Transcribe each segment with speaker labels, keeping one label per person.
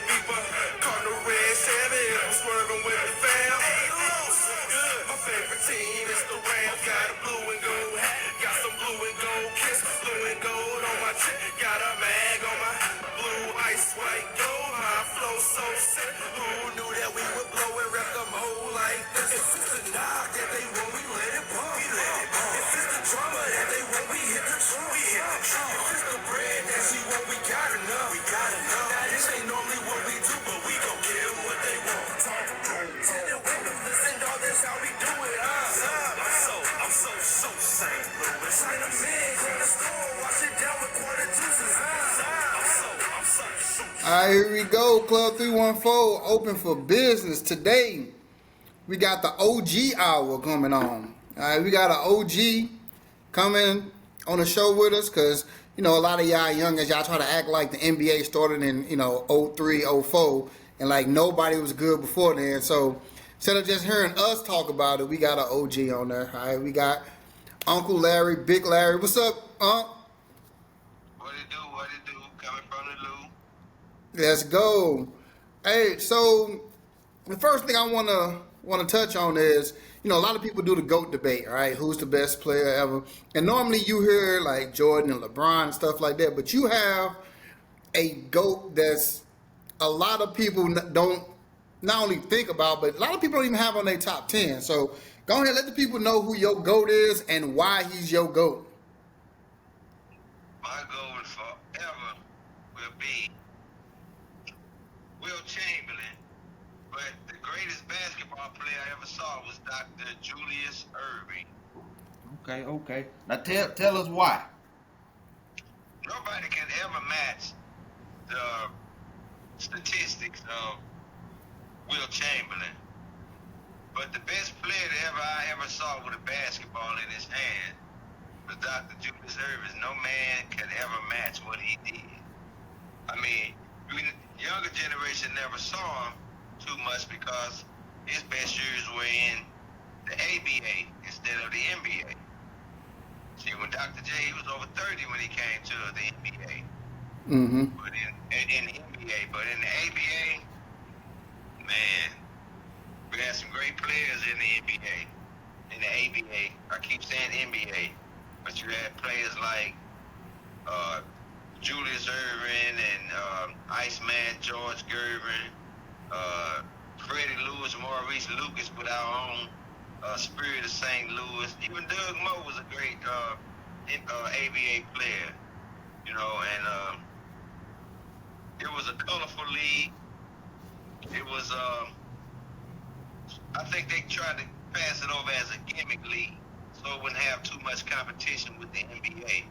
Speaker 1: beeper. Cardinal red Chevy, I'm swerving with the fam. Good. My favorite team is the Rams. Got a blue and gold hat, got some blue and gold kicks, blue and gold on my chip, got a mag on my blue ice white gold. My flow so sick. Who knew that we would blow and wreck them whole like this? If it's the knock that they want, we let it bump. We let it bump. If it's the drama that they want, we hit the trunk. We hit the trunk. If it's the bread that she want, we got enough. We got enough. Now this ain't normally what we do, but we gon' give them what they want. Tell them when them listen, dog, that's how we do it. I'm so St. Louis. Sign them in, go to store, wash it down with quarter juices. I'm so.
Speaker 2: All right, here we go. Club 314 open for business today. We got the OG hour coming on. All right, we got an OG coming on the show with us because, you know, a lot of y'all youngins, y'all try to act like the NBA started in, 03, 04, and like nobody was good before then. So instead of just hearing us talk about it, we got an OG on there. All right, we got Uncle Larry, Big Larry. What's up, Unc?
Speaker 3: What it do, coming from the loo.
Speaker 2: Let's go. Hey, so the first thing I want to touch on is, a lot of people do the GOAT debate, right? Who's the best player ever? And normally you hear like Jordan and LeBron and stuff like that, but you have a GOAT that's a lot of people don't not only think about, but a lot of people don't even have on their top 10. So go ahead, let the people know who your GOAT is and why he's your GOAT.
Speaker 3: My goal forever will be Will Chamberlain, but the greatest basketball player I ever saw was Dr. Julius Erving.
Speaker 4: Okay. Now tell us why.
Speaker 3: Nobody can ever match the statistics of Will Chamberlain. But the best player that I ever saw with a basketball in his hand was Dr. Julius Erving. No man could ever match what he did. I mean, younger generation never saw him too much because his best years were in the ABA instead of the NBA. See, when Dr. J, he was over 30 when he came to the NBA.
Speaker 2: Mm-hmm.
Speaker 3: But in the NBA, but in the ABA, man, we had some great players in the NBA. In the ABA, I keep saying NBA, but you had players like Julius Erving and Iceman George Gervin, Freddie Lewis, Maurice Lucas with our own Spirit of St. Louis. Even Doug Moe was a great ABA player, and it was a colorful league. It was, I think they tried to pass it over as a gimmick league, so it wouldn't have too much competition with the NBA.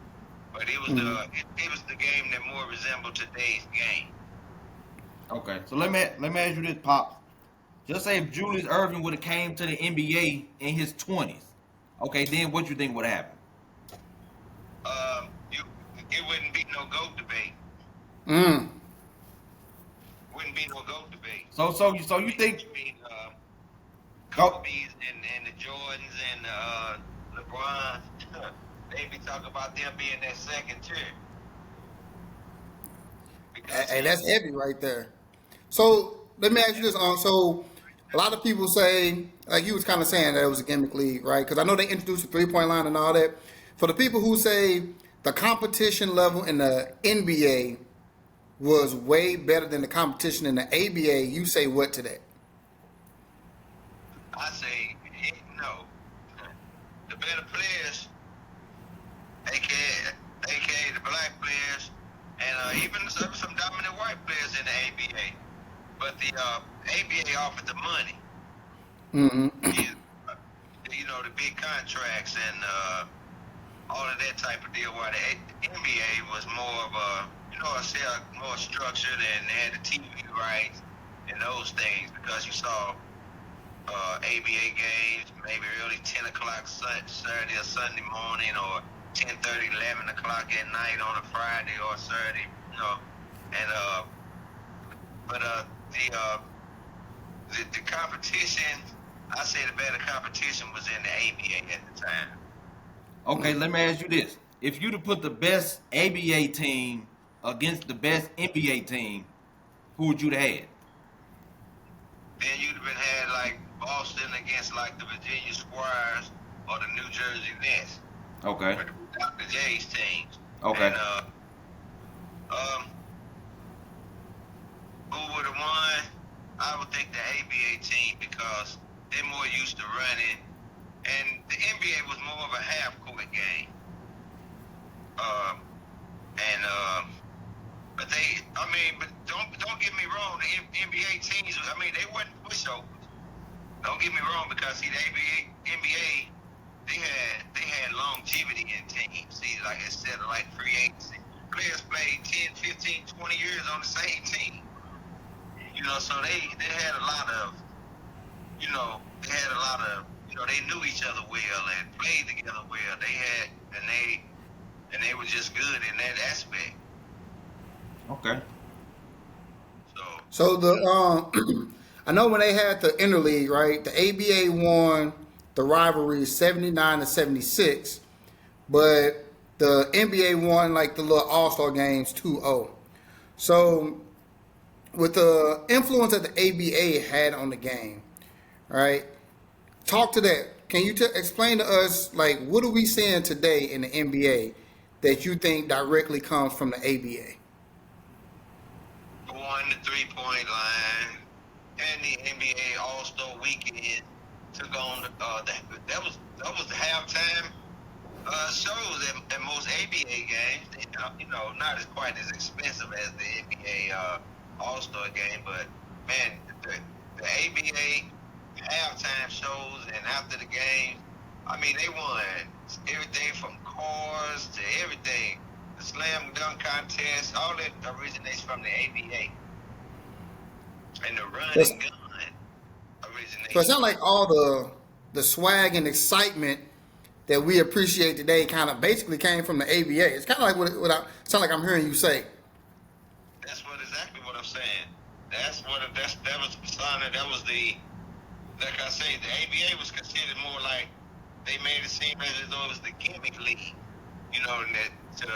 Speaker 3: But it was it was the game that more resembled today's game.
Speaker 4: Okay, so let me ask you this, Pops. Just say if Julius Erving would have came to the NBA in his 20s, okay, then what you think would happen?
Speaker 3: It wouldn't be no GOAT debate. Wouldn't be no GOAT debate.
Speaker 4: So you think
Speaker 3: Kobe's and the Jordans and LeBron, they be talking about them being that second tier.
Speaker 2: Hey, that's heavy right there. So let me ask you this. So a lot of people say, like you was kind of saying that it was a gimmick league, right? Because I know they introduced the 3-point line and all that. For the people who say the competition level in the NBA was way better than the competition in the ABA, you say what to that?
Speaker 3: I say no. The better players, aka the black players, and even some dominant white players in the ABA. But the ABA offered the money.
Speaker 2: Mm-hmm.
Speaker 3: The big contracts and all of that type of deal. While the NBA was more of more structured, and they had the TV rights and those things, because you saw ABA games maybe early 10 o'clock Saturday or Sunday morning, or 10:30, 11 o'clock at night on a Friday or Saturday, and the competition, I say the better competition was in the ABA at the time.
Speaker 4: Okay, let me ask you this. If you'd have put the best ABA team against the best NBA team, who would you have had?
Speaker 3: Then you'd have been had like Boston against like the Virginia Squires or the New Jersey Nets.
Speaker 4: Okay.
Speaker 3: With Dr. J's teams.
Speaker 4: Okay.
Speaker 3: And who would have won? I would think the ABA team because they're more used to running, and the NBA was more of a half-court game. But but don't get me wrong. The NBA teams, I mean, they wasn't pushovers. Don't get me wrong, because see, the NBA, they had longevity in teams. See, like instead of like free agency, players played 10, 15, 20 years on the same team. You know, so they had a lot of, they knew each other well and played together well. And they were just good in that aspect.
Speaker 4: Okay.
Speaker 2: So the I know when they had the interleague, right? The ABA won the rivalry 79-76, but the NBA won like the little All-Star games 2-0. So with the influence that the ABA had on the game, right? Talk to that. Can you explain to us, like, what are we seeing today in the NBA that you think directly comes from the ABA?
Speaker 3: Won the 3-point line, and the NBA All-Star Weekend took on that was the halftime shows at most ABA games. Not as quite as expensive as the NBA All-Star game, but man, the ABA halftime shows and after the game, I mean, they won everything from cars to everything. The slam dunk contest, all that originates from the ABA. And the run and gun originates.
Speaker 2: So it sounds like all the swag and excitement that we appreciate today kind of basically came from the ABA. It's kind of like what I sound like I'm hearing you say.
Speaker 3: That's exactly what I'm saying. That was the persona. That was like I say, the ABA was considered more like, they made it seem as though it was the gimmick league, and that to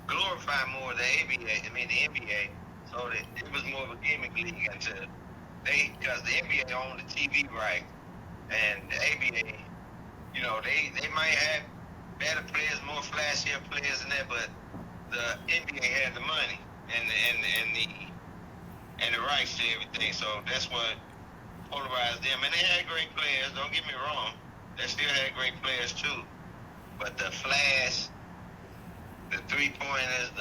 Speaker 3: glorify more the NBA, so that it was more of a gimmick league because the NBA owned the TV right, and the ABA, they might have better players, more flashier players than that, but the NBA had the money and the rights to everything, so that's what polarized them. And they had great players, don't get me wrong. They still had great players too. But the flash, the three-pointers,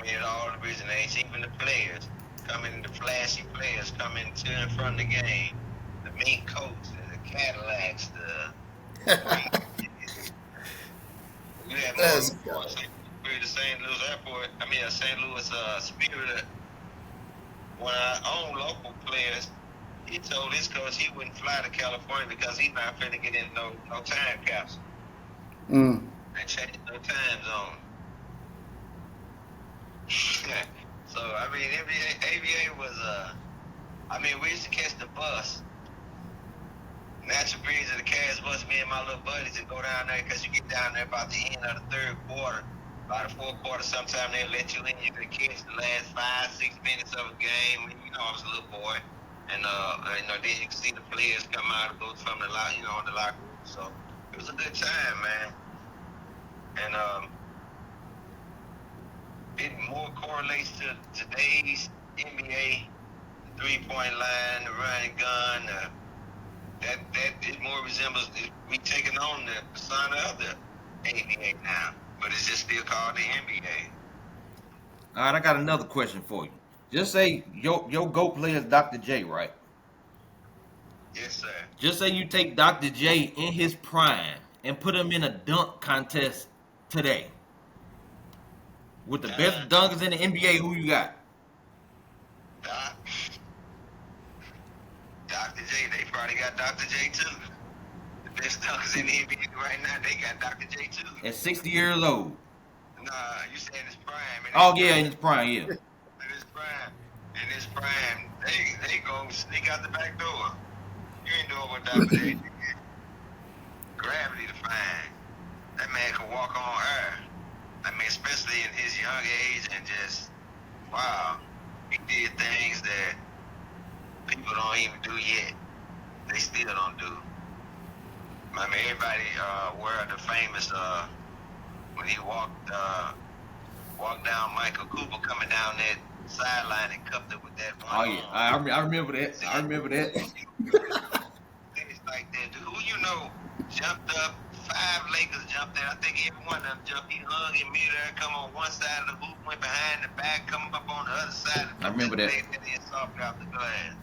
Speaker 3: it all originates, even the players, the flashy players coming to and from the game. The mink coats, the Cadillacs, we had more the St. Louis airport, St. Louis Spirit, one of our own local players. He told his coach he wouldn't fly to California because he's not finna get in no time capsule. They changed no time zone. So, ABA was, we used to catch the bus. Natural Breeze of the Cash bus, me and my little buddies, and go down there because you get down there about the end of the third quarter. By the fourth quarter, sometime they'll let you in. You can catch the last 5-6 minutes of a game. I was a little boy. And then you can see the players come out and go from the locker room. So it was a good time, man. And it more correlates to today's NBA, the 3-point line, the run and gun. That it more resembles we taking on the persona of the NBA now, but it's just still called the NBA.
Speaker 4: All right, I got another question for you. Just say your GOAT player is Dr. J, right?
Speaker 3: Yes, sir.
Speaker 4: Just say you take Dr. J in his prime and put him in a dunk contest today. With the best dunkers in the NBA, who you got?
Speaker 3: Dr. J, they probably got Dr. J too. The best dunkers in the NBA right now, they got Dr. J too.
Speaker 4: At 60 years old.
Speaker 3: Nah, you saying his prime.
Speaker 4: In his prime, yeah.
Speaker 3: In his prime, they go sneak out the back door. You ain't doing what Dr. J did. Gravity defying. That man can walk on air. Especially in his young age and just wow, he did things that people don't even do yet. They still don't do. I mean, everybody aware of the famous when he walked down Michael Cooper coming down that sideline and cuffed it with that one
Speaker 4: Oh yeah,
Speaker 3: arm.
Speaker 4: I remember that. I remember that.
Speaker 3: Things like that. Who jumped up? 5 Lakers jumped there. I think every one of them jumped. He hung in midair, come on one side of the hoop, went behind the back, come up on the other side.
Speaker 4: I remember that.
Speaker 3: And then soft out the glass.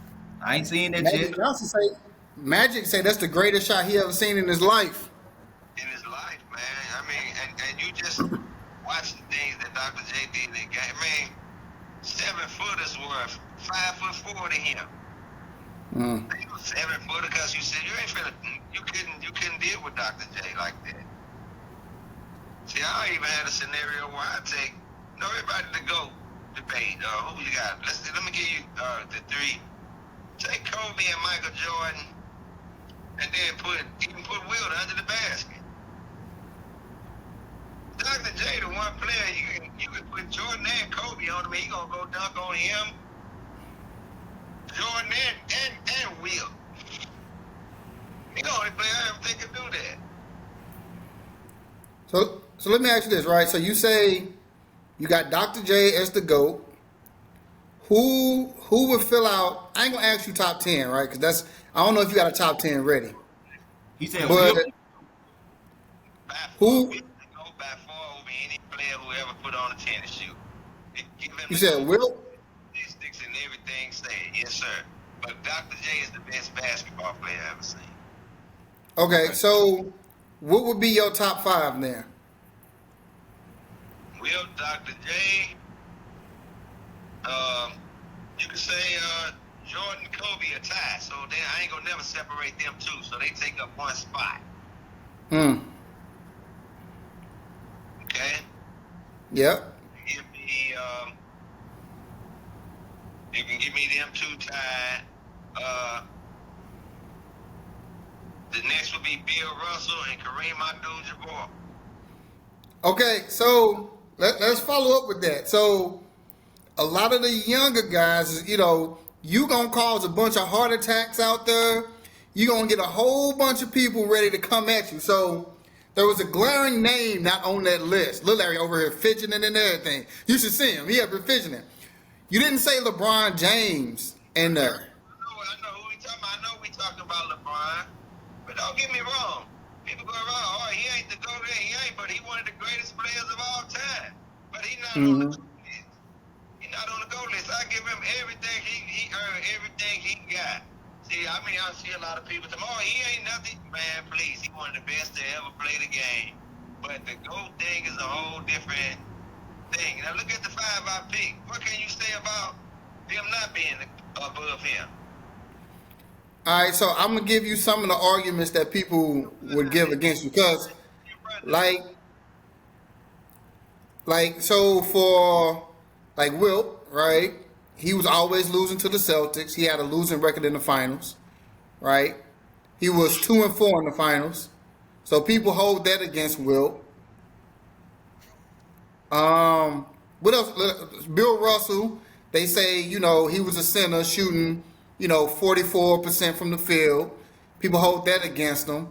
Speaker 4: I ain't seen that
Speaker 2: Magic
Speaker 4: yet.
Speaker 2: Johnson say Magic say that's the greatest shot he ever seen in his life.
Speaker 3: In his life, man. I mean, and you just watch the things that Dr. J did in that game. I mean, 7-footers were 5'4" to him.
Speaker 2: Mm.
Speaker 3: 7-footer because you said you couldn't deal with Dr. J like that. See, I even had a scenario where I take everybody to go debate. Who you got? Let me give you the 3. Take Kobe and Michael Jordan, and then put Wilt under the basket. Dr. J, the one player you can put Jordan and Kobe on him, he gonna go dunk on him. Jordan and Wilt. He the only player I ever think can do that.
Speaker 2: So let me ask you this, right? So you say you got Dr. J as the GOAT. Who would fill out? I ain't gonna ask you top 10, right? Because I don't know if you got a top 10 ready.
Speaker 4: He said,
Speaker 2: But who?
Speaker 3: Wilt go by far over any player who ever put on a tennis shoe. Give him
Speaker 2: You
Speaker 3: the
Speaker 2: said Wilt?
Speaker 3: statistics and everything said, yes sir. But Dr. J is the best basketball player I've ever seen.
Speaker 2: Okay, so what would be your top 5 then?
Speaker 3: Will, Dr. J, you could say Jordan, Kobe are tied, so then I ain't gonna never separate them two, so they take up one spot.
Speaker 2: Hmm.
Speaker 3: Okay?
Speaker 2: Yep.
Speaker 3: Give me, you can give me them two tied. The next would be Bill Russell and Kareem Abdul-Jabbar.
Speaker 2: Okay, so let's follow up with that. So a lot of the younger guys, you gonna cause a bunch of heart attacks out there. You gonna get a whole bunch of people ready to come at you. So there was a glaring name not on that list. Lil Larry over here fidgeting and everything. You should see him. He up here fidgeting. You didn't say LeBron James in there.
Speaker 3: I know who we talking about. I know we talking about LeBron. But don't get me wrong. People go around, he ain't the GOAT. He ain't, but he one of the greatest players of all time. But he not on the GOAT list. He not on the GOAT list. I give him everything he earned, everything he got. See, I see a lot of people say, he ain't nothing. Man, please, he one of the best to ever play the game. But the GOAT thing is a whole different thing. Now look at the 5 I picked. What can you say about them not being above him?
Speaker 2: All right, so I'm gonna give you some of the arguments that people would give against you, because, so for Wilt, right? He was always losing to the Celtics. He had a losing record in the finals, right? He was 2-4 in the finals, so people hold that against Wilt. What else? Bill Russell. They say he was a center shooting 44% from the field. People hold that against him.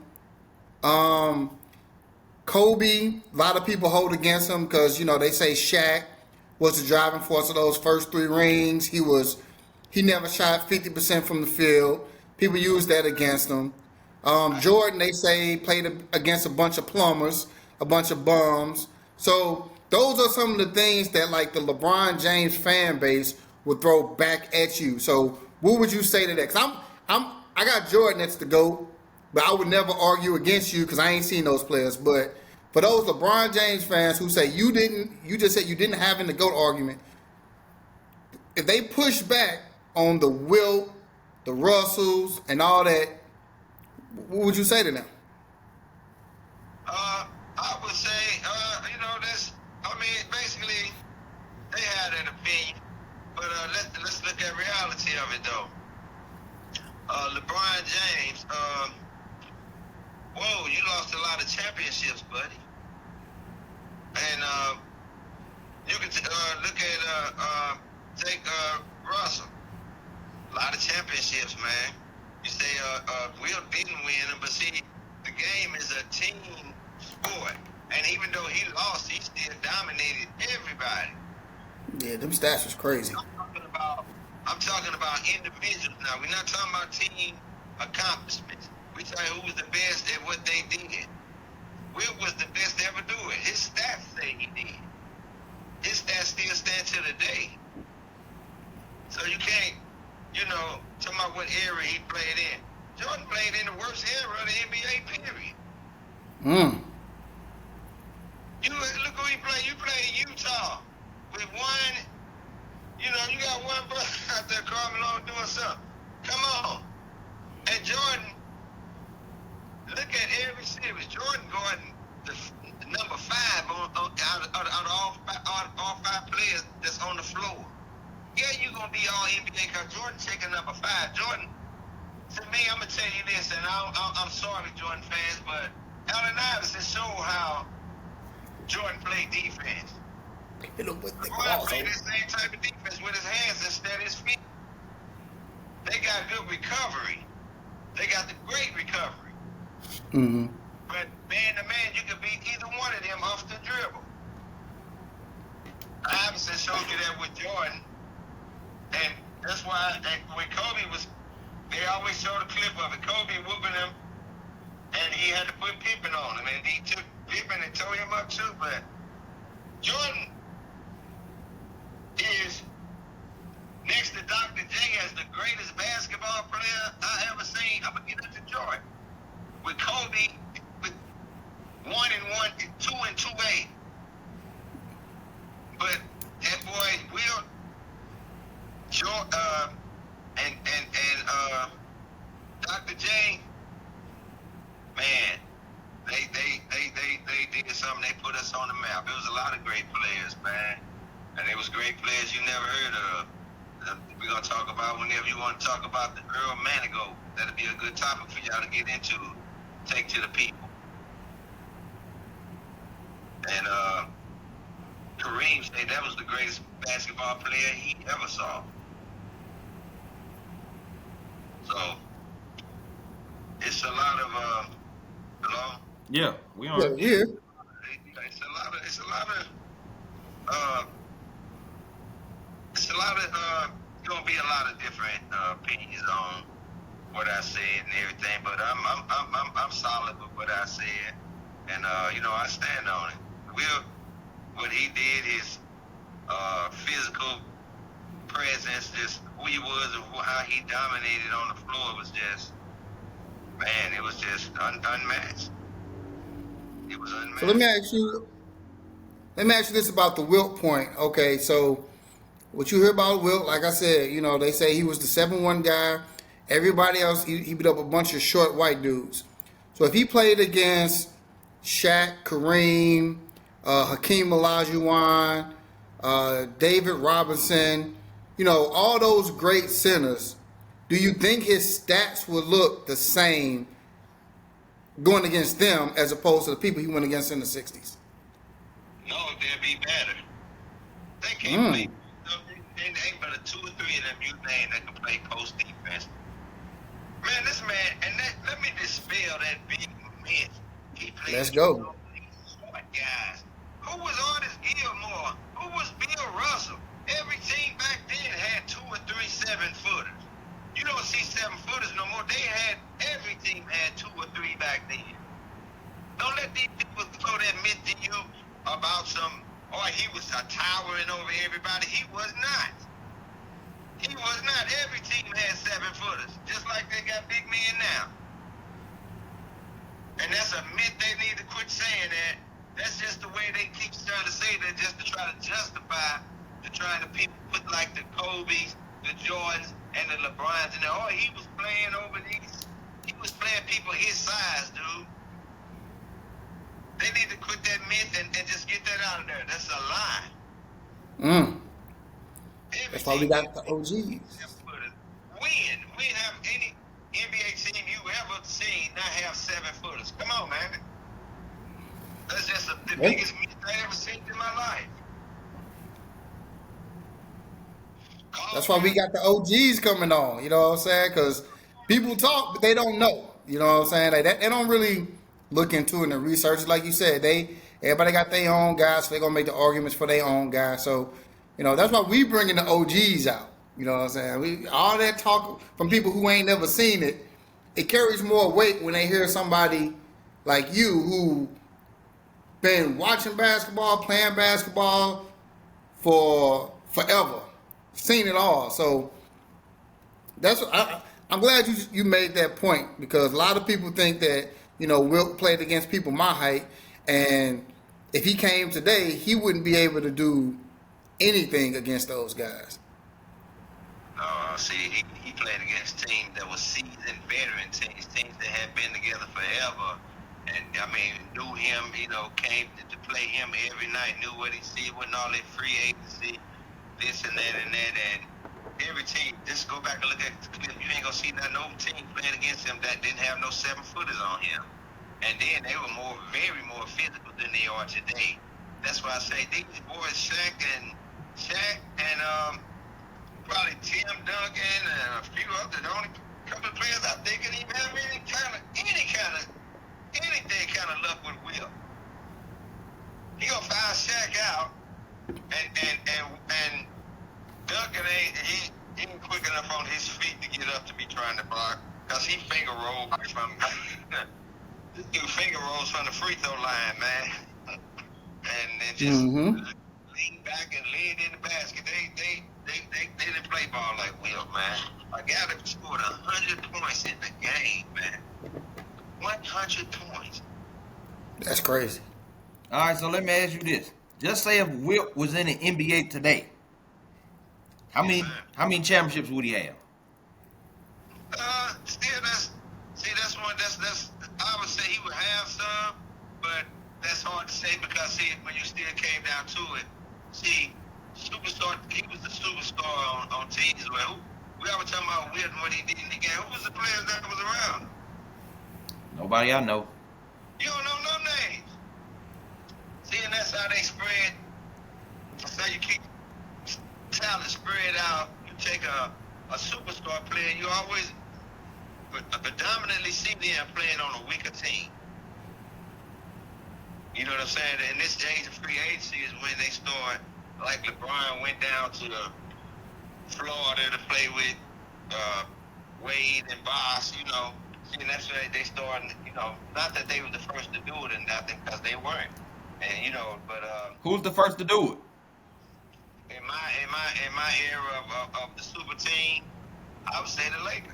Speaker 2: Kobe, a lot of people hold against him because they say Shaq was the driving force of those first 3 rings. He never shot 50% from the field. People use that against him. Jordan, they say, played against a bunch of plumbers, a bunch of bums. So those are some of the things that the LeBron James fan base would throw back at you. So what would you say to that? Because I got Jordan that's the GOAT, but I would never argue against you because I ain't seen those players. But for those LeBron James fans who say you just said you didn't have in the GOAT argument, if they push back on the Wilt, the Russells, and all that, what would you say to them?
Speaker 3: I would say, basically, they had an opinion, but let's look at reality of it though. LeBron James, you lost a lot of championships, buddy. And You can look at take Russell. A lot of championships, man. You say Will didn't win them, but see, the game is a team sport, and even though he lost, he still dominated everybody.
Speaker 2: Yeah, them stats was crazy.
Speaker 3: I'm talking about individuals now. We're not talking about team accomplishments. We talking who was the best at what they did. Will was the best to ever do it. His stats say he did. His stats still stand to the day. So you can't, talking about what era he played in. Jordan played in the worst era of the NBA, period. You look who he played. You played Utah with one, you got one brother out there, Carmelo, doing something. Come on. And Jordan, look at every series. Jordan going the number 5 out of all 5 players that's on the floor. Yeah, you're going to be all NBA because Jordan taking number 5. Jordan, to me, I'm going to tell you this, and I'm sorry, Jordan fans, but Allen Iverson showed how Jordan played defense. LeBron played the same type of defense with his hands instead of his feet. They got good recovery. They got the great recovery.
Speaker 2: Mm-hmm.
Speaker 3: But man to man, you can beat either one of them off the dribble. Iverson showed you that with Jordan. And that's why when Kobe was, they always show the clip of it. Kobe whooping him, and he had to put Pippen on him. And he took Pippen and tore him up too. But Jordan is next to Dr. J as the greatest basketball player I ever seen. I'm going to get into Jordan. With Kobe, with 1-1, 2-2-8. But that boy Will, and Dr. J, man, they did something. They put us on the map. It was a lot of great players, man, and it was great players you never heard of. We're gonna talk about whenever you want to talk about the Earl Manigault. That'll be a good topic for y'all to get into, take to the people. And Kareem said that was the greatest basketball player he ever saw. So it's a lot of hello?
Speaker 4: Yeah, we are.
Speaker 2: Yeah.
Speaker 3: It's gonna be a lot of different opinions on what I said and everything, but I'm solid with what I said, and I stand on it. What he did, his physical presence, just who he was and how he dominated on the floor was just, man, it was just unmatched. It was unmatched.
Speaker 2: So let me ask you this about the Wilt point. Okay, so what you hear about Wilt, like I said, they say he was the 7-1 guy. Everybody else, he beat up a bunch of short white dudes. So if he played against Shaq, Kareem, Hakeem Olajuwon, David Robinson, all those great centers, do you think his stats would look the same going against them as opposed to the people he went against in the 60s?
Speaker 3: No, they'll be better. They can't play. Ain't but 2 or 3 of them you name that can play post defense. Man, this man, and let me dispel that big myth. He played.
Speaker 2: Let's go.
Speaker 3: Short guys. Who was Artis Gilmore? Who was Bill Russell? Every team back then had 2 or 3 7-footers. You don't see 7-footers no more. Every team had 2 or 3 back then. Don't let these people throw that myth to you about he was towering over everybody. He was not. He was not. Every team had 7-footers, just like they got big men now. And that's a myth they need to quit saying that. That's just the way they keep trying to say that, just to try to justify trying to put like the Kobe's, the Jordans, and the LeBrons in there. He was playing over these. He was playing people his size, dude. They need to quit that myth and just get that out of there. That's a lie.
Speaker 2: That's why we got the OGs.
Speaker 3: We have any NBA team you ever seen not have 7-footers. Come on, man. That's just the biggest myth I ever seen in my life.
Speaker 2: That's why we got the OGs coming on. You know what I'm saying? Because people talk, but they don't know. You know what I'm saying? Like they don't really look into it and research. Like you said, everybody got their own guys, so they're gonna make the arguments for their own guys. So, that's why we bringing the OGs out. You know what I'm saying? All that talk from people who ain't never seen it, it carries more weight when they hear somebody like you who been watching basketball, playing basketball for forever, seen it all. So I'm glad you made that point, because a lot of people think that Wilt played against people my height, and if he came today, he wouldn't be able to do anything against those guys.
Speaker 3: See, he played against teams that were seasoned veteran teams that had been together forever. And, I mean, knew him, came to play him every night, knew what he said, wasn't all that free agency, this and that and that. And every team, just go back and look at the clip, you ain't going to see no team playing against him that didn't have no 7-footers on him. And then they were very more physical than they are today. That's why I say these boys, Shaq and probably Tim Duncan and a few others, the only couple of players I think can even have anything kind of luck with Will. He gonna find Shaq out, and Duncan ain't quick enough on his feet to get up to be trying to block, cause he finger rolls from this dude finger rolls from the free throw line, man, and then just lean back and lean in the basket. They didn't play ball like Will, man. A guy that scored 100 points in the game, man. 100 points.
Speaker 2: That's crazy.
Speaker 4: All right, so let me ask you this. Just say if Wilt was in the NBA today, how many championships would he have?
Speaker 3: Still, that's I would say he would have some, but that's hard to say, because when you still came down to it, superstar, he was the superstar on teams. Well, we always talking about Wilt and what he did in the game. Who was the players that was around?
Speaker 4: Nobody I know.
Speaker 3: You don't know no names. See, and that's how they spread. That's how you keep talent spread out. You take a superstar player, you always predominantly see them playing on a weaker team. You know what I'm saying? In this age of free agency is when they start, like LeBron went down to Florida to play with Wade and Boss, and that's why they started, not that they were the first to do it and nothing, because they weren't. And, but
Speaker 4: who's the first to do it?
Speaker 3: In my era of the super team, I would say the Lakers.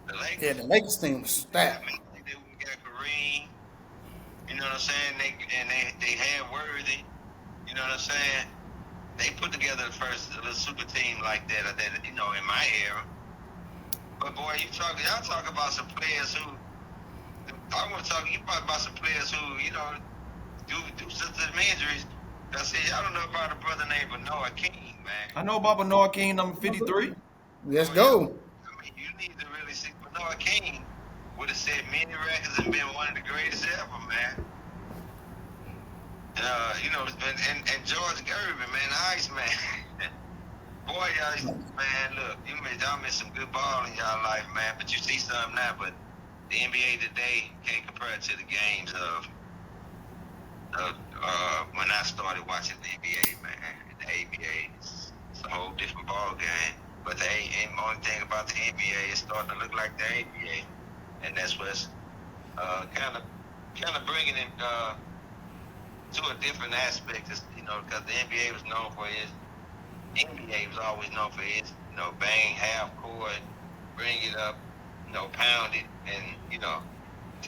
Speaker 3: The Lakers.
Speaker 2: Yeah, the Lakers team was stacked.
Speaker 3: I mean, they got Kareem. You know what I'm saying? They had Worthy. You know what I'm saying? They put together the first little super team like that, in my era. But boy, y'all talk about some players who, I want to talk about some players who, do some injuries. I said, y'all don't know about a brother named Benoit King, man.
Speaker 4: I know about Benoit King, number 53.
Speaker 2: Let's go.
Speaker 3: I mean, you need to really see Benoit King would have set many records and been one of the greatest ever, man. And George Gervin, man, the Iceman. Boy, man, look, y'all missed some good ball in y'all life, man. But you see something now, but the NBA today can't compare it to the games of when I started watching the NBA, man. The ABA, it's a whole different ball game. But the only thing about the NBA, it's starting to look like the ABA, and that's what's kind of bringing it to a different aspect, because the NBA was known for NBA was always known for its, bang half court, bring it up, pound it, and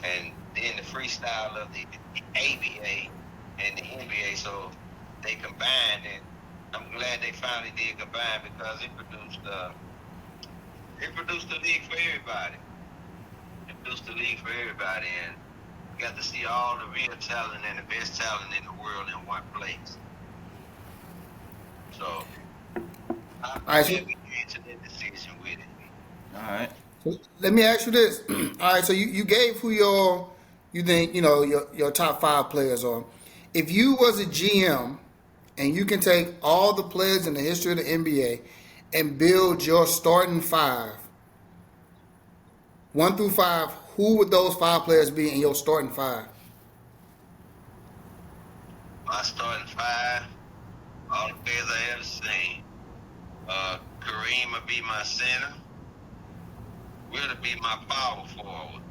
Speaker 3: and then the freestyle of the ABA and the NBA, so they combined, and I'm glad they finally did combine, because it produced the league for everybody. It produced the league for everybody, and we got to see all the real talent and the best talent in the world in one place. So I'm glad we came to that decision with it.
Speaker 4: All right.
Speaker 2: So let me ask you this. All right, so you gave who you think your top 5 players are. If you was a GM and you can take all the players in the history of the NBA and build your starting five, 1 through 5, who would those 5 players be in your starting five?
Speaker 3: My starting five, all the players I ever seen. Kareem would be my center. Will be my power forward.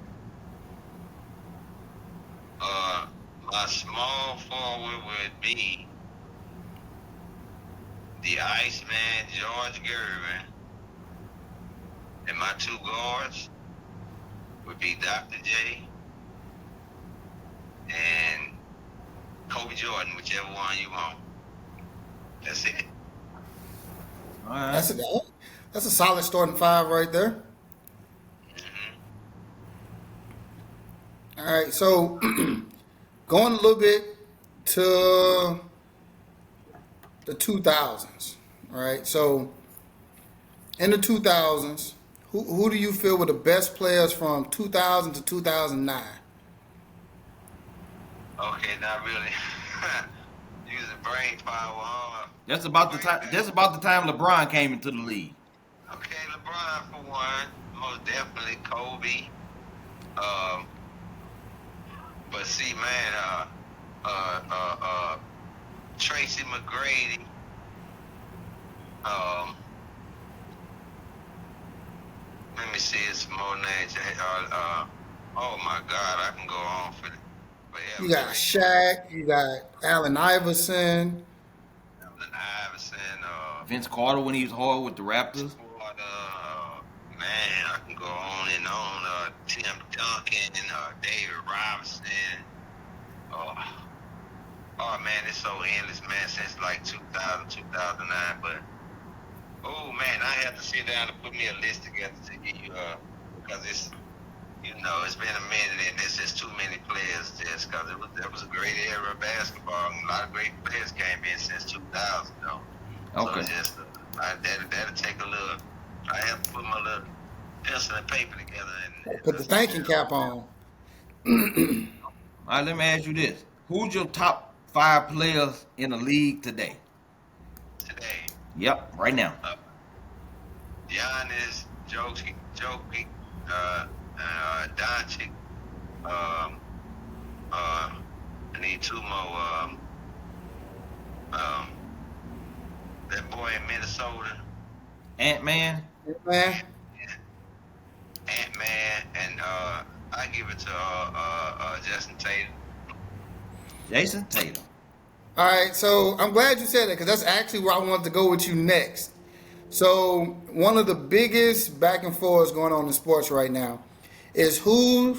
Speaker 3: My small forward would be the Iceman, George Gervin. And my 2 guards would be Dr. J and Kobe Jordan, whichever one you want. That's it.
Speaker 4: All right.
Speaker 2: That's a solid starting 5 right there. All right, so going a little bit to the 2000s. All right, so in the 2000s, who do you feel were the best players from 2000 to 2009?
Speaker 3: Okay, not really. Using brain power.
Speaker 4: That's about the time. That's about the time LeBron came into the league.
Speaker 3: Okay, LeBron for one, most definitely Kobe. But see, man, Tracy McGrady. Let me see, it's more names. Oh my God, I can go on for forever.
Speaker 2: You got Shaq, you got Allen Iverson.
Speaker 3: Allen Iverson.
Speaker 4: Vince Carter when he was hard with the Raptors.
Speaker 3: Man, I can go on and on. Tim Duncan, David Robinson. Oh man, it's so endless, man, since like 2000, 2009. But oh man, I have to sit down and put me a list together to give you because it's it's been a minute and there's just too many players just because that was a great era of basketball. And a lot of great players came in since 2000 though.
Speaker 4: Okay.
Speaker 3: So just that'll take a little. I have to put my little pencil and paper together and
Speaker 2: Put the thinking cap on.
Speaker 4: All right, let me ask you this: who's your top 5 players in the league today?
Speaker 3: today.
Speaker 4: Yep, right now.
Speaker 3: Giannis, Jokic, Doncic. I need 2 more. That boy in Minnesota,
Speaker 4: Ant-Man.
Speaker 2: Man,
Speaker 3: Ant-Man, and I give it to Justin Tatum.
Speaker 4: Jason Tatum.
Speaker 2: all right, so I'm glad you said that because that's actually where I wanted to go with you next. So one of the biggest back and forths going on in sports right now is who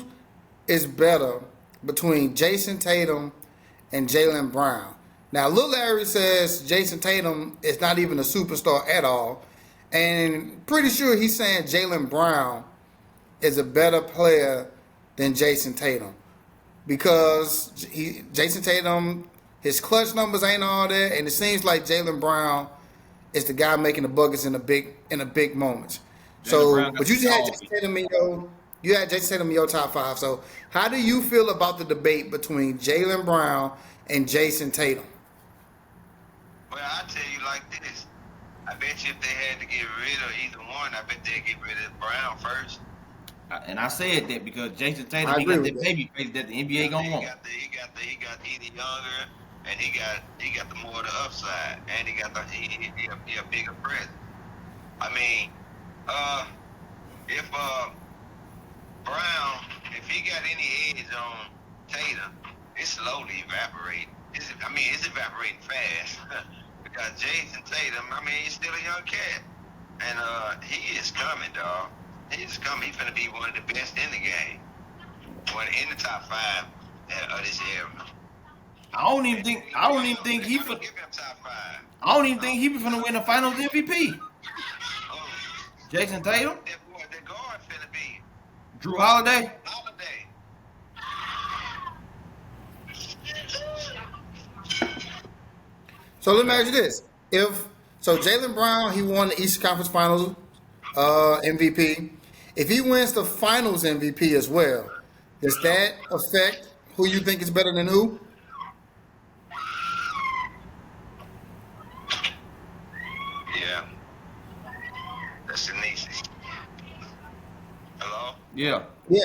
Speaker 2: is better between Jason Tatum and Jaylen Brown. Now, Lil Larry says Jason Tatum is not even a superstar at all, and pretty sure he's saying Jaylen Brown is a better player than Jason Tatum because Jason Tatum, his clutch numbers ain't all there, and it seems like Jaylen Brown is the guy making the buckets in the big moments. So, but you just had Jason Tatum in your top 5. So, how do you feel about the debate between Jaylen Brown and Jason Tatum?
Speaker 3: Well, I tell you like this. I bet you if they had to get rid of either one, I bet they'd get rid of Brown first.
Speaker 4: And I said that because Jason Tatum,
Speaker 2: I
Speaker 4: he got
Speaker 2: agree
Speaker 4: that
Speaker 2: with
Speaker 4: baby face that the NBA gonna want.
Speaker 3: He got either younger, and he got the more of the upside, and he a bigger presence. I mean, if Brown, if he got any edge on Tatum, it's slowly evaporating. It's evaporating fast because Jason Tatum, he's still a young cat, and he is coming, dog. He's coming. He's gonna be one of the best in the game, one in the top 5 of this era.
Speaker 4: I don't even think he.
Speaker 3: Give him top 5.
Speaker 4: I don't even think he was gonna win the Finals MVP.
Speaker 3: Oh,
Speaker 4: Jason Tatum,
Speaker 3: that guard finna be
Speaker 4: Drew Holiday.
Speaker 3: Holiday.
Speaker 2: So let me ask you this: Jaylen Brown, he won the Eastern Conference Finals MVP. If he wins the Finals MVP as well, does that affect who you think is better than who?
Speaker 4: Yeah.
Speaker 2: Yeah.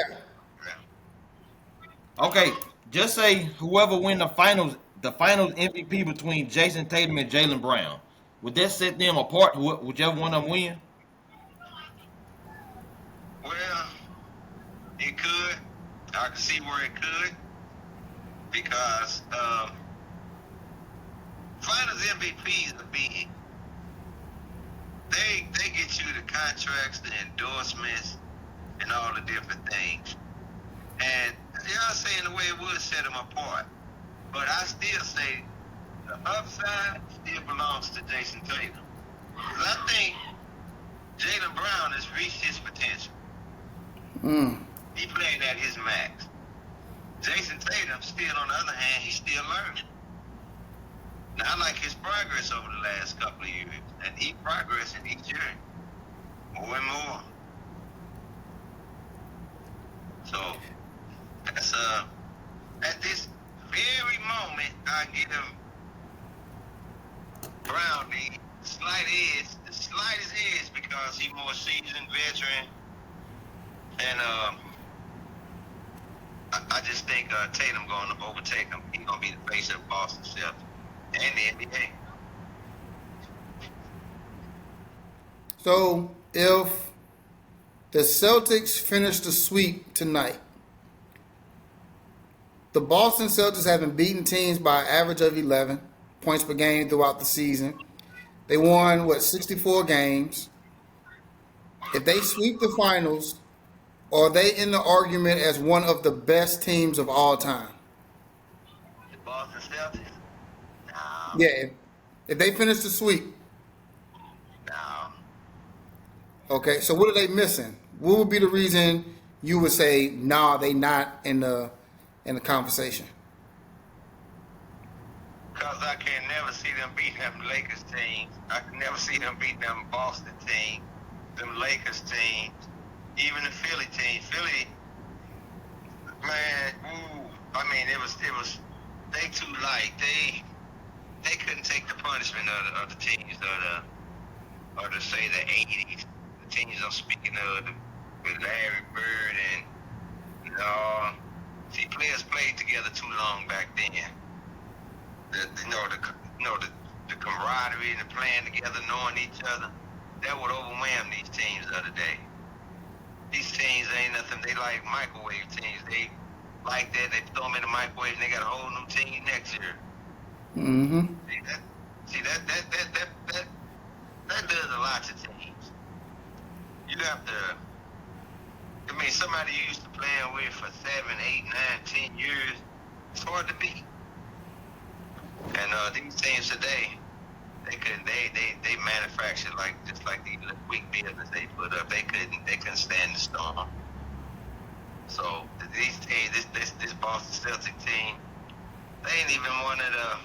Speaker 4: Okay. Just say whoever win the finals MVP between Jason Tatum and Jalen Brown. Would that set them apart? Whichever one of them win.
Speaker 3: Well, it could. I can see where it could because finals MVPs are big. They get you the contracts, the endorsements, and all the different things. And y'all saying the way it would set them apart. But I still say the upside still belongs to Jason Tatum. 'Cause I think Jalen Brown has reached his potential. He played at his max. Jason Tatum, still on the other hand, he's still learning. Now, I like his progress over the last couple of years, and he's progressing each year more and more. So that's at this very moment, I give him Brown the slightest edge because he's more seasoned veteran, and I just think Tatum going to overtake him. He's going to be the face of Boston Celtics and the NBA.
Speaker 2: So if the Celtics finish the sweep tonight, the Boston Celtics have been beaten teams by an average of 11 points per game throughout the season. They won, 64 games. If they sweep the finals, are they in the argument as one of the best teams of all time?
Speaker 3: The Boston Celtics? No,
Speaker 2: Yeah. If they finish the sweep,
Speaker 3: no.
Speaker 2: okay. So what are they missing? What would be the reason you would say, nah, they not in the conversation?
Speaker 3: Because I can never see them beat them Lakers teams. I can never see them beat them Boston teams, them Lakers teams, even the Philly team. Philly, man, I mean, it was they too light. They couldn't take the punishment of the teams or to say the 80s. The teams I'm speaking of with Larry Bird and see, players played together too long back then. The camaraderie and the playing together, knowing each other, that would overwhelm these teams the other day. These teams ain't nothing. They like microwave teams. They like that. They throw them in the microwave and they got a whole new team next year.
Speaker 2: Mm-hmm.
Speaker 3: That does a lot to teams. You have to. I mean, somebody you used to playing with for 7, 8, 9, 10 years. It's hard to beat. And these teams today, they manufacture just like the weak business they put up. They couldn't stand the storm. So these teams, this Boston Celtic team, they ain't even one of the.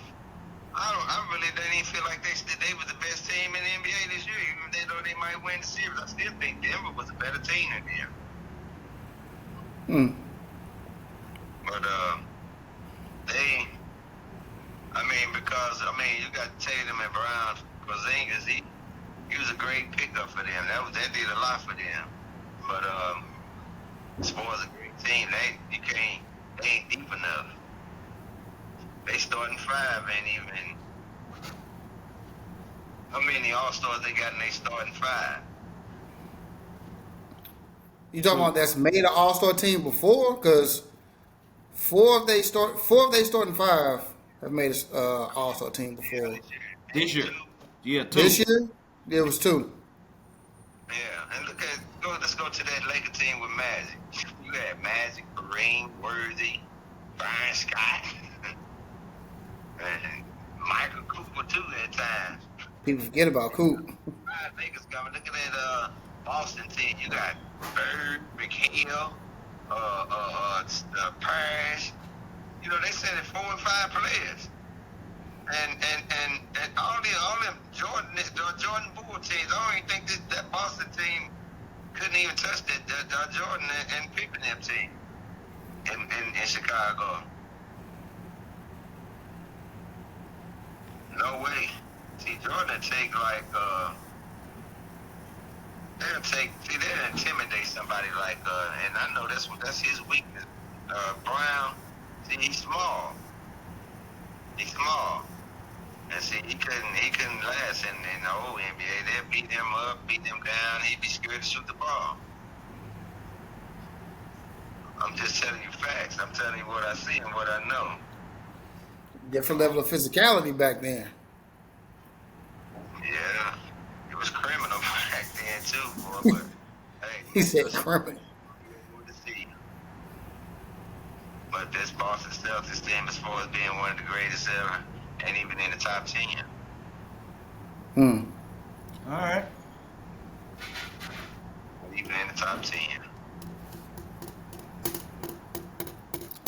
Speaker 3: I really didn't even feel like they were the best team in the NBA this year. Even though they might win the series, I still think Denver was a better team than them. But you got Tatum and Brown, Porzingis, he was a great pickup for them. That did a lot for them. But as far as a great team, they ain't deep enough. They starting 5 ain't even. How many All-Stars they got in they starting 5?
Speaker 2: You talking about that's made an All-Star team before? Because four of they starting 5 have made an All-Star team before.
Speaker 4: This year. Yeah, 2.
Speaker 2: This year, there was 2.
Speaker 3: Yeah, and let's go to that Laker team with Magic. You had Magic, Kareem, Worthy, Brian Scott, and Michael Cooper too at times.
Speaker 2: People forget about Coop.
Speaker 3: Lakers coming. Look at that Boston team. You got Bird, McHale, Parrish. They sent in 4 and 5 players. And all them Jordan Bull teams, I don't even think that Boston team couldn't even touch that Jordan and Pippen them team in Chicago. No way. See, Jordan take they'll intimidate somebody like, and I know that's his weakness. Brown, see, he's small. He's small. And see, he couldn't last in the old NBA. They'll beat him up, beat him down. He'd be scared to shoot the ball. I'm just telling you facts. I'm telling you what I see and what I know.
Speaker 2: Different level of physicality back then.
Speaker 3: Yeah, it was criminal back then too, boy. But hey,
Speaker 2: He said
Speaker 3: it's
Speaker 2: criminal.
Speaker 3: good to see. But this Boston Celtics team, as far as being one of the greatest ever, ain't even in the top 10.
Speaker 4: All right.
Speaker 3: Even in the top 10.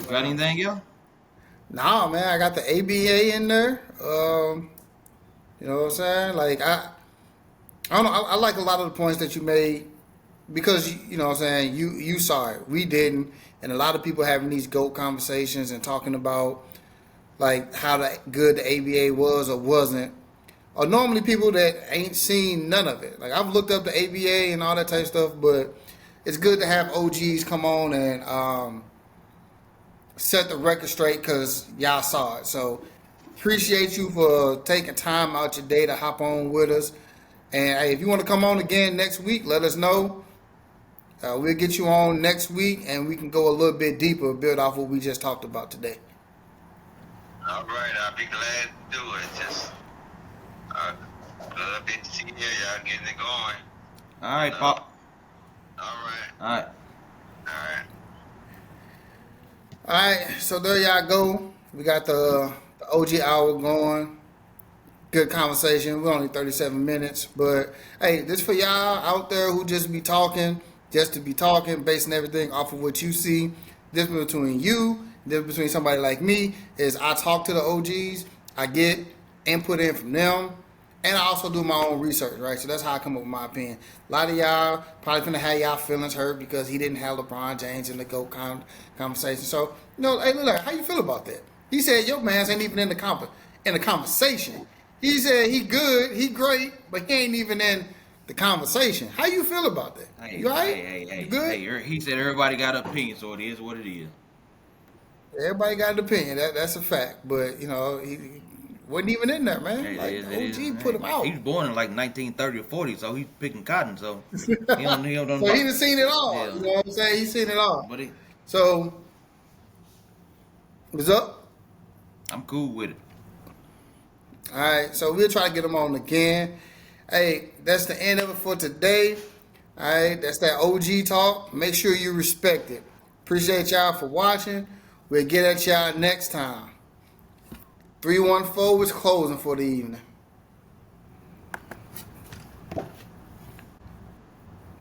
Speaker 4: Got anything else?
Speaker 2: Nah, man, I got the ABA in there. You know what I'm saying? Like I don't know. I like a lot of the points that you made because you know what I'm saying. You saw it, we didn't, and a lot of people having these GOAT conversations and talking about like how good the ABA was or wasn't. Or normally people that ain't seen none of it. Like I've looked up the ABA and all that type of stuff, but it's good to have OGs come on and set the record straight because y'all saw it. So appreciate you for taking time out your day to hop on with us. And hey, if you want to come on again next week, let us know. We'll get you on next week and we can go a little bit deeper, build off what we just talked about today.
Speaker 3: All right, I'll be glad to do it. Just good to see you. Y'all getting it going.
Speaker 4: All right, Pop.
Speaker 3: All right.
Speaker 4: All right.
Speaker 3: All right.
Speaker 2: All right, so there y'all go. We got the OG hour going. Good conversation. We're only 37 minutes, but hey, this for y'all out there who just be talking, just to be talking, basing everything off of what you see. This between you, this between somebody like me is I talk to the OGs, I get input in from them, and I also do my own research, right? So that's how I come up with my opinion. A lot of y'all probably finna have y'all feelings hurt because he didn't have LeBron James in the GOAT conversation. So, you know, hey, look, how you feel about that? He said your man's ain't even in the conversation. He said he good, he great, but he ain't even in the conversation. How you feel about that?
Speaker 4: Hey,
Speaker 2: You all right?
Speaker 4: hey,
Speaker 2: You good?
Speaker 4: he said everybody got an opinion, so it is what it is.
Speaker 2: Everybody got an opinion. That's a fact. But, you know, he wasn't even in there, man.
Speaker 4: Hey,
Speaker 2: Like,
Speaker 4: it
Speaker 2: the
Speaker 4: is,
Speaker 2: OG put him out.
Speaker 4: He was born in like 1930 or 40, so he's picking cotton, so he don't
Speaker 2: So he done seen it all.
Speaker 4: Yeah.
Speaker 2: You know what I'm saying? He's seen it all.
Speaker 4: But
Speaker 2: So, what's up?
Speaker 4: I'm cool with it.
Speaker 2: All right, so we'll try to get him on again. Hey, that's the end of it for today. All right, that's that OG talk. Make sure you respect it. Appreciate y'all for watching. We'll get at y'all next time. 314 is closing for the evening.